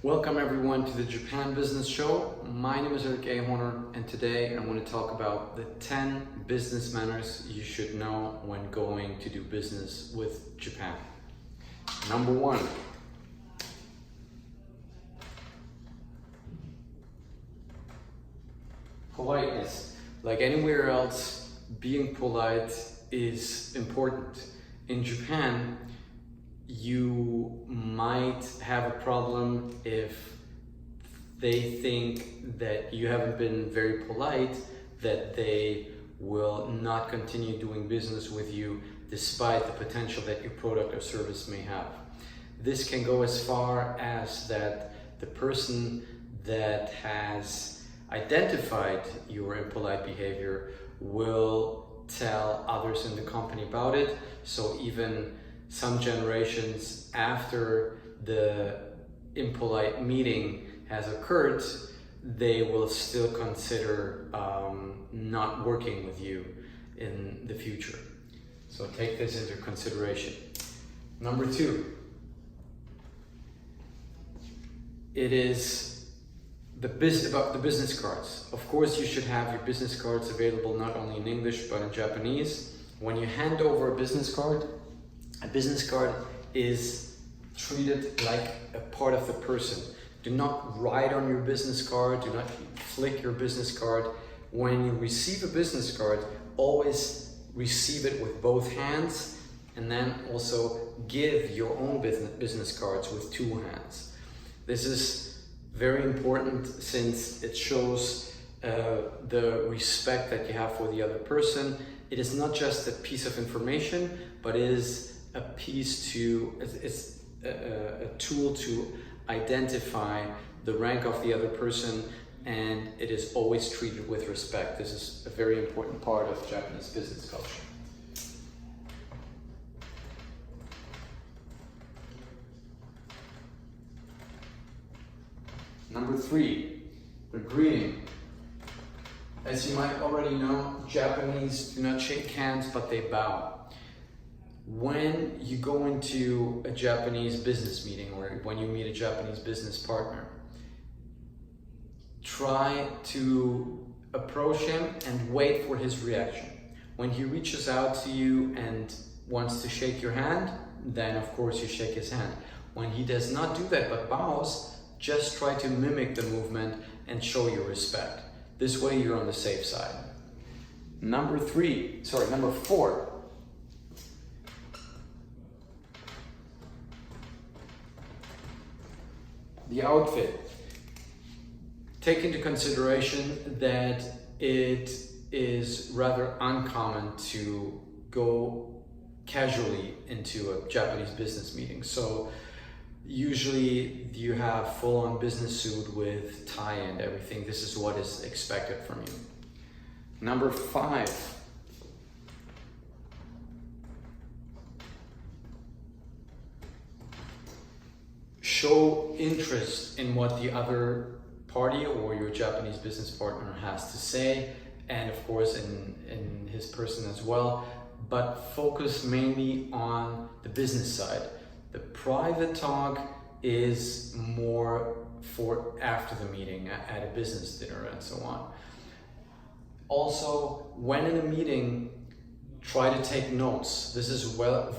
Welcome everyone to the Japan Business Show. My name is Eric A. Horner, and today I want to talk about the 10 business manners you should know when going to do business with Japan. Number 1. Politeness. Like anywhere else, being polite is important. In Japan, you might have a problem if they think that you haven't been very polite, that they will not continue doing business with you despite the potential that your product or service may have. This can go as far as that the person that has identified your impolite behavior will tell others in the company about it. So even some generations after the impolite meeting has occurred, they will still consider not working with you in the future. So take this into consideration. Number 2, it is about the business cards. Of course, you should have your business cards available not only in English but in Japanese. When you hand over a business card is treated like a part of the person. Do not write on your business card, do not flick your business card. When you receive a business card, always receive it with both hands, and then also give your own business cards with 2 hands. This is very important since it shows the respect that you have for the other person. It is not just a piece of information, but it is it's a tool to identify the rank of the other person, and it is always treated with respect. This is a very important part of Japanese business culture. Number 3, the greeting. As you might already know, Japanese do not shake hands, but they bow. When you go into a Japanese business meeting or when you meet a Japanese business partner, try to approach him and wait for his reaction. When he reaches out to you and wants to shake your hand, then of course you shake his hand. When he does not do that but bows, just try to mimic the movement and show your respect. This way you're on the safe side. Number 4. The outfit. Take into consideration that it is rather uncommon to go casually into a Japanese business meeting. So usually you have full-on business suit with tie and everything. This is what is expected from you. Number 5. Show interest in what the other party or your Japanese business partner has to say, and of course in his person as well, but focus mainly on the business side. The private talk is more for after the meeting, at a business dinner and so on. Also, when in a meeting, try to take notes. This is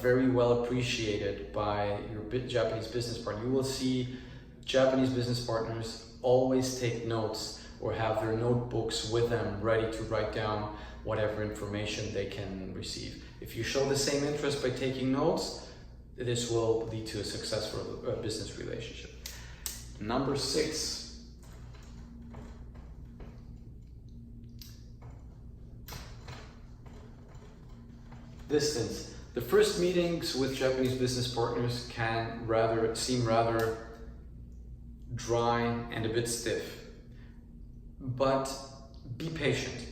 very well appreciated by your Japanese business partner. You will see Japanese business partners always take notes or have their notebooks with them ready to write down whatever information they can receive. If you show the same interest by taking notes, this will lead to a successful business relationship. Number 6. Distance. The first meetings with Japanese business partners can seem rather dry and a bit stiff, but be patient.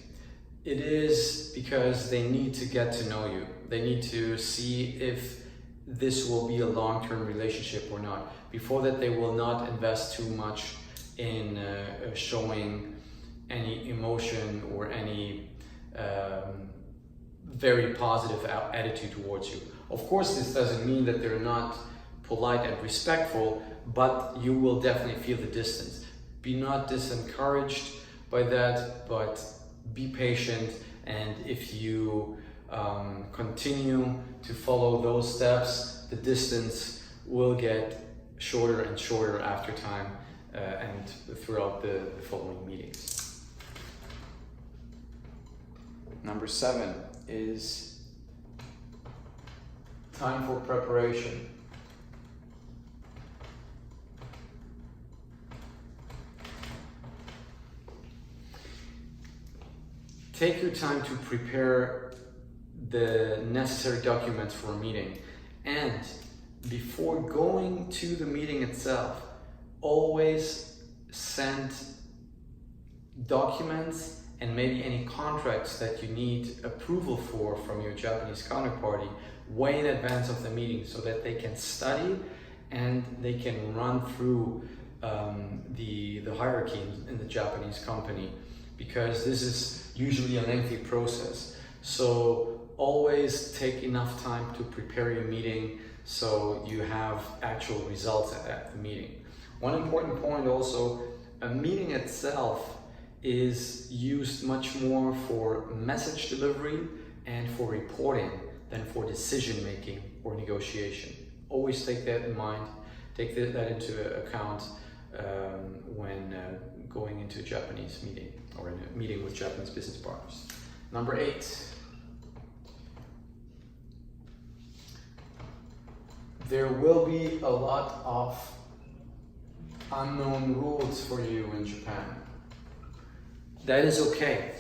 It is because they need to get to know you. They need to see if this will be a long-term relationship or not. Before that, they will not invest too much in showing any emotion or any very positive attitude towards you. Of course, this doesn't mean that they're not polite and respectful, but you will definitely feel the distance. Be not disencouraged by that, but be patient, and if you continue to follow those steps, the distance will get shorter and shorter after time and throughout the following meetings. Number 7 is time for preparation. Take your time to prepare the necessary documents for a meeting, and before going to the meeting itself, always send documents and maybe any contracts that you need approval for from your Japanese counterparty way in advance of the meeting, so that they can study and they can run through the hierarchy in the Japanese company, because this is usually a lengthy process. So always take enough time to prepare your meeting so you have actual results at the meeting. One important point also, a meeting itself is used much more for message delivery and for reporting than for decision making or negotiation. Always take that in mind, take that into account when going into a Japanese meeting or in a meeting with Japanese business partners. Number 8. There will be a lot of unknown rules for you in Japan. That is okay.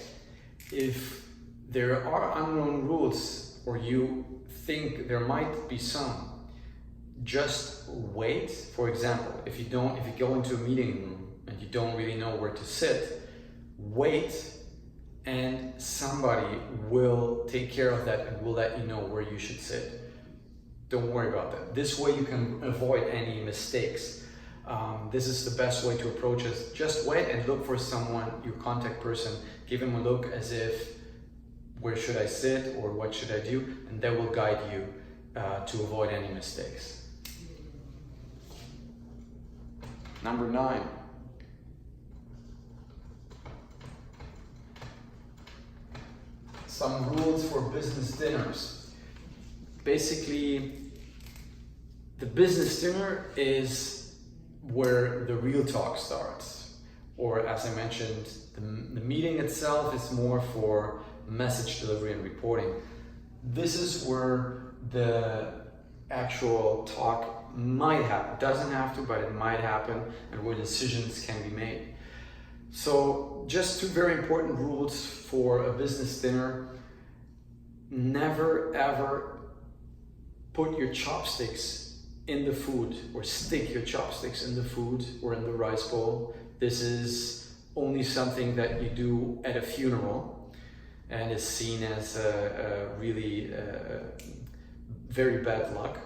If there are unknown rules or you think there might be some, just wait. For example, if you go into a meeting room and you don't really know where to sit, wait, and somebody will take care of that and will let you know where you should sit. Don't worry about that. This way you can avoid any mistakes. This is the best way to approach it. Just wait and look for someone, your contact person, give him a look as if, where should I sit or what should I do? And that will guide you to avoid any mistakes. Number 9. Some rules for business dinners. Basically, the business dinner is where the real talk starts. Or as I mentioned, the meeting itself is more for message delivery and reporting. This is where the actual talk might happen. Doesn't have to, but it might happen, and where decisions can be made. So just 2 very important rules for a business dinner. Never ever put your chopsticks in the food or stick your chopsticks in the food or in the rice bowl. This is only something that you do at a funeral and is seen as a really very bad luck.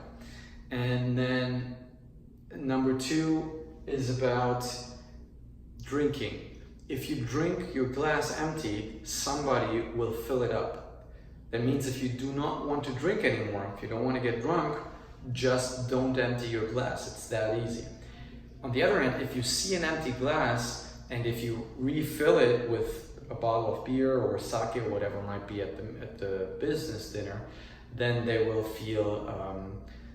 And then number 2 is about drinking. If you drink your glass empty, somebody will fill it up. That means if you do not want to drink anymore, if you don't want to get drunk, just don't empty your glass. It's that easy. On the other hand, if you see an empty glass and if you refill it with a bottle of beer or sake or whatever might be at the business dinner, then they will feel,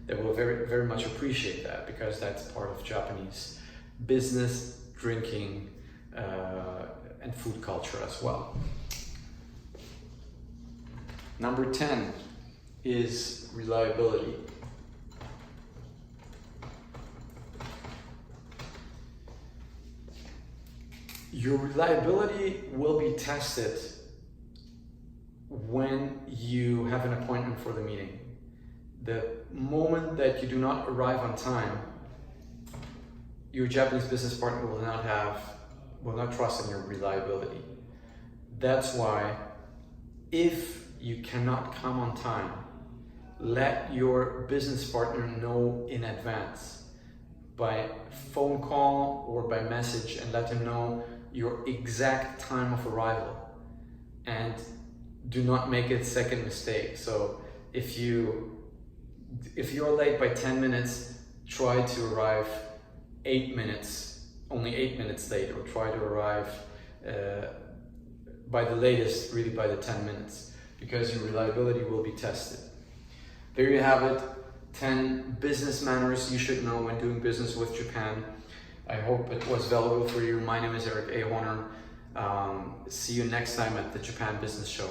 they will very, very much appreciate that, because that's part of Japanese business, drinking, and food culture as well. Number 10 is reliability. Your reliability will be tested when you have an appointment for the meeting. The moment that you do not arrive on time, your Japanese business partner will not trust in your reliability. That's why, if you cannot come on time, let your business partner know in advance by phone call or by message, and let them know your exact time of arrival, and do not make a second mistake. So if you're late by 10 minutes, try to arrive only 8 minutes late, or try to arrive by the latest, really by the 10 minutes, because your reliability will be tested. There you have it, 10 business manners you should know when doing business with Japan. I hope it was valuable for you. My name is Eric A. Horner. See you next time at the Japan Business Show.